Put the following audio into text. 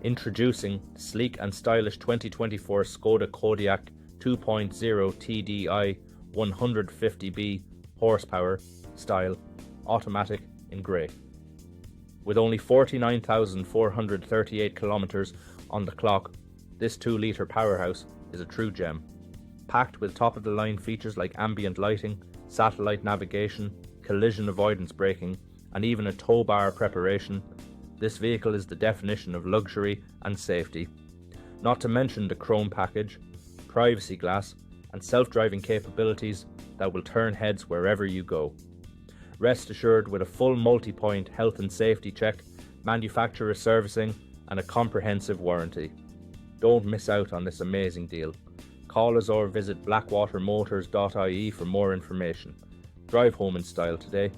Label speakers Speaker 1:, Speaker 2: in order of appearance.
Speaker 1: Introducing sleek and stylish 2024 Skoda Kodiaq 2.0TDI 150B horsepower style automatic in grey. With only 49,438 kilometres on the clock, this 2-litre powerhouse is a true gem. Packed with top-of-the-line features like ambient lighting, satellite navigation, collision avoidance braking, and even a Towbar Preparation, this vehicle is the definition of luxury and safety. Not to mention the chrome package, privacy glass, and self-driving capabilities that will turn heads wherever you go. Rest assured, with a full multi-point health and safety check, manufacturer servicing, and a comprehensive warranty. Don't miss out on this amazing deal. Call us or visit blackwatermotors.ie for more information. Drive home in style today.